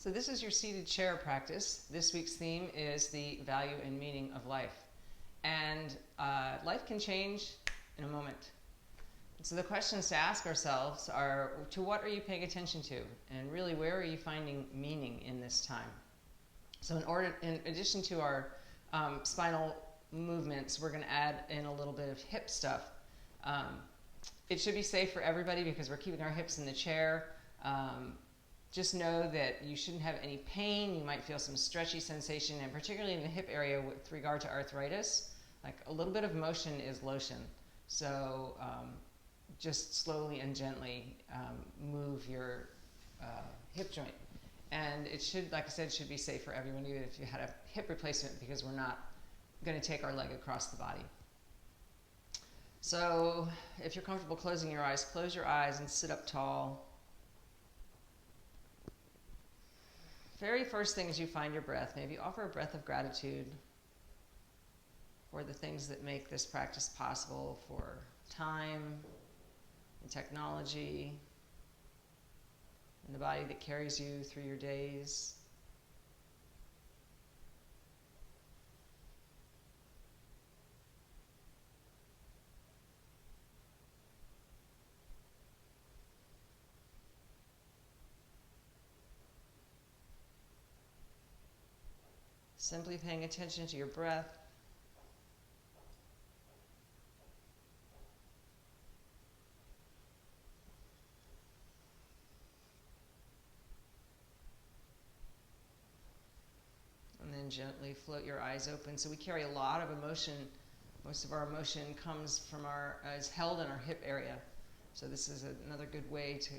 So this is your seated chair practice. This week's theme is the value and meaning of life. And life can change in a moment. So the questions to ask ourselves are, to what are you paying attention to? And really, where are you finding meaning in this time? So in addition to our spinal movements, we're going to add in a little bit of hip stuff. It should be safe for everybody because we're keeping our hips in the chair. Just know that you shouldn't have any pain. You might feel some stretchy sensation, and particularly in the hip area with regard to arthritis, like a little bit of motion is lotion. So just slowly and gently move your hip joint. And it should, like I said, should be safe for everyone, even if you had a hip replacement, because we're not going to take our leg across the body. So if you're comfortable closing your eyes, close your eyes and sit up tall. Very first thing is you find your breath. Maybe offer a breath of gratitude for the things that make this practice possible, for time and technology and the body that carries you through your days. Simply paying attention to your breath. And then gently float your eyes open. So we carry a lot of emotion. Most of our emotion comes from is held in our hip area. So this is another good way to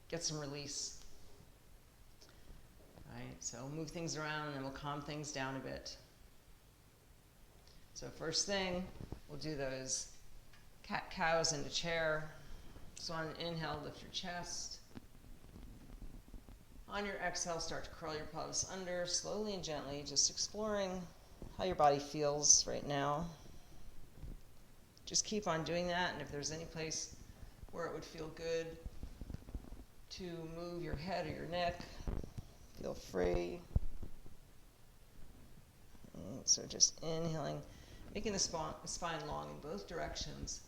get some release. Right, so move things around and then we'll calm things down a bit. So first thing, we'll do those cat-cows in the chair. So on an inhale, lift your chest. On your exhale, start to curl your pelvis under, slowly and gently, just exploring how your body feels right now. Just keep on doing that, and if there's any place where it would feel good to move your head or your neck, feel free. So just inhaling, making the spine long in both directions.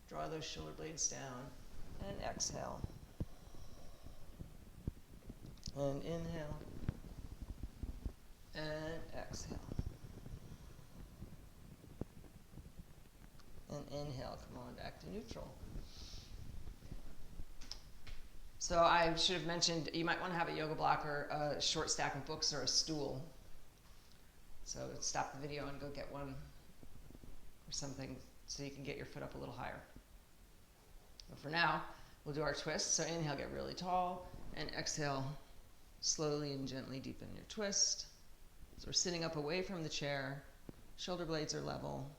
Draw those shoulder blades down, and exhale. And inhale, and exhale. And inhale, come on back to neutral. So I should have mentioned, you might want to have a yoga block or a short stack of books or a stool. So stop the video and go get one or something so you can get your foot up a little higher. But for now, we'll do our twist. So inhale, get really tall, and exhale, slowly and gently deepen your twist. So we're sitting up away from the chair, shoulder blades are level.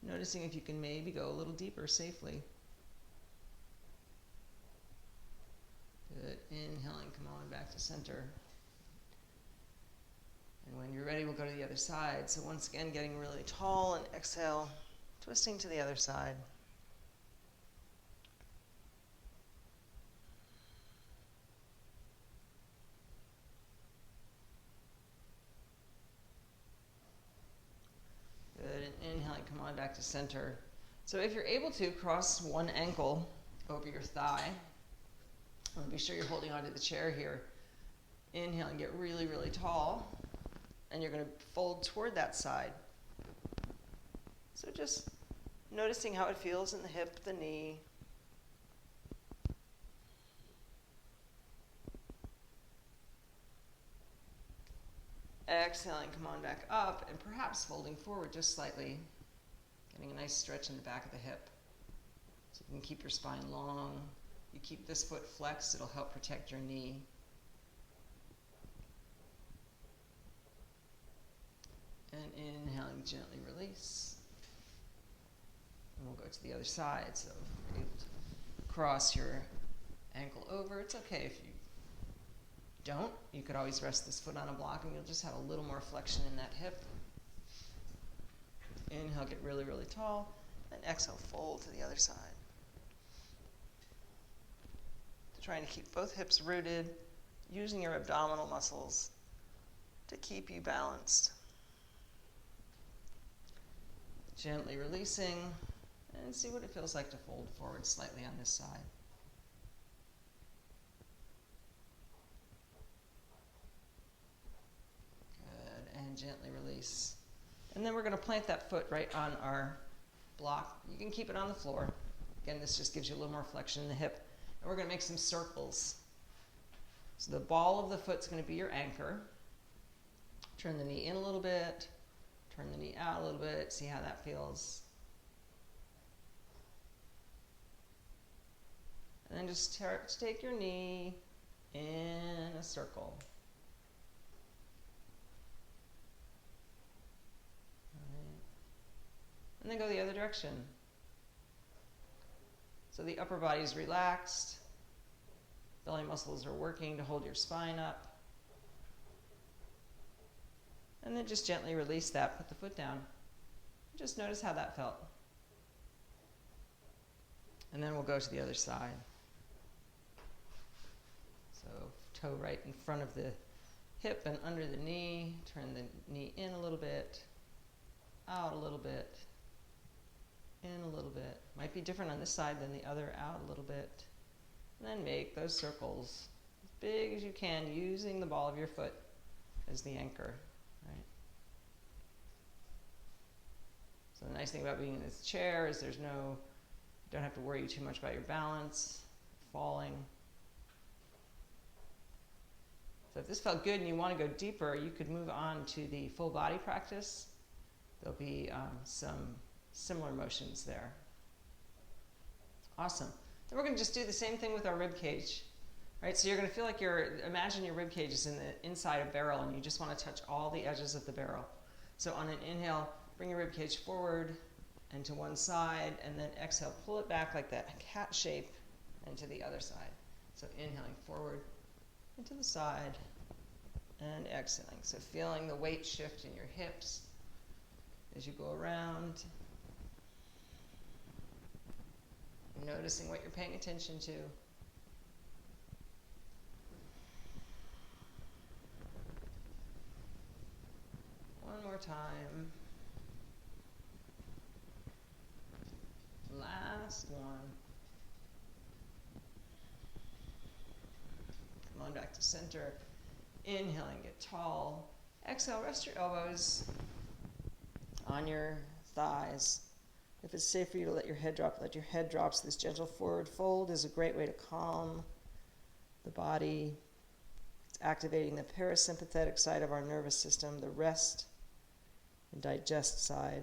Noticing if you can maybe go a little deeper safely. Good. Inhaling, come on back to center. And when you're ready, we'll go to the other side. So once again, getting really tall, and exhale, twisting to the other side. Come on back to center. So if you're able to, cross one ankle over your thigh. And be sure you're holding onto the chair here. Inhale and get really, really tall. And you're going to fold toward that side. So just noticing how it feels in the hip, the knee. Exhaling, come on back up, and perhaps folding forward just slightly. Getting a nice stretch in the back of the hip. So you can keep your spine long. You keep this foot flexed, it'll help protect your knee. And inhaling, gently release. And we'll go to the other side. So if you're able to cross your ankle over, it's okay if you don't. You could always rest this foot on a block and you'll just have a little more flexion in that hip. Inhale, get really, really tall, and exhale, fold to the other side. Trying to keep both hips rooted, using your abdominal muscles to keep you balanced. Gently releasing, and see what it feels like to fold forward slightly on this side. Good, and gently release. And then we're going to plant that foot right on our block. You can keep it on the floor. Again, this just gives you a little more flexion in the hip. And we're going to make some circles. So the ball of the foot's going to be your anchor. Turn the knee in a little bit. Turn the knee out a little bit. See how that feels. And then just take your knee in a circle. Right. And then go the other direction. So the upper body is relaxed. Belly muscles are working to hold your spine up. And then just gently release that. Put the foot down. Just notice how that felt. And then we'll go to the other side. So toe right in front of the hip and under the knee. Turn the knee in a little bit, out a little bit, in a little bit. Might be different on this side than the other, out a little bit. And then make those circles as big as you can, using the ball of your foot as the anchor. Right? So the nice thing about being in this chair is you don't have to worry too much about your balance, falling. So if this felt good and you want to go deeper, you could move on to the full body practice. There'll be some similar motions there. Awesome. Then we're going to just do the same thing with our rib cage. Right? So you're going to feel like imagine your rib cage is inside a barrel and you just want to touch all the edges of the barrel. So on an inhale, bring your rib cage forward and to one side, and then exhale, pull it back like that cat shape and to the other side. So inhaling forward and to the side and exhaling. So feeling the weight shift in your hips as you go around. Noticing what you're paying attention to. One more time. Last one. Come on back to center. Inhaling, get tall. Exhale, rest your elbows on your thighs. If it's safe for you to let your head drop, let your head drop. So this gentle forward fold is a great way to calm the body. It's activating the parasympathetic side of our nervous system, the rest and digest side.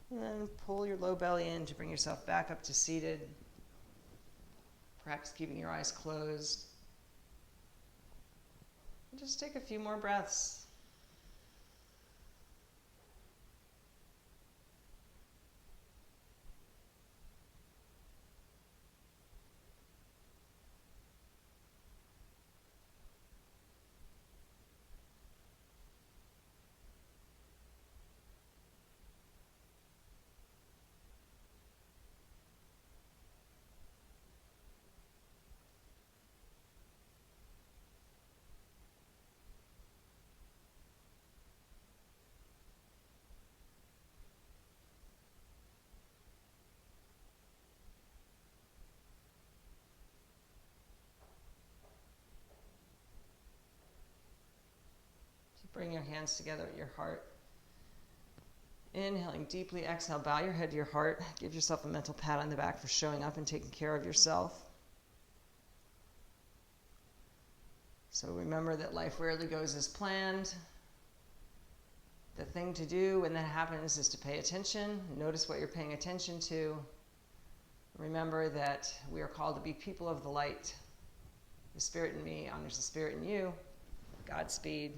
And then pull your low belly in to bring yourself back up to seated. Perhaps keeping your eyes closed. And just take a few more breaths. Bring your hands together at your heart. Inhaling deeply, exhale, bow your head to your heart. Give yourself a mental pat on the back for showing up and taking care of yourself. So remember that life rarely goes as planned. The thing to do when that happens is to pay attention. Notice what you're paying attention to. Remember that we are called to be people of the light. The Spirit in me honors the Spirit in you. Godspeed.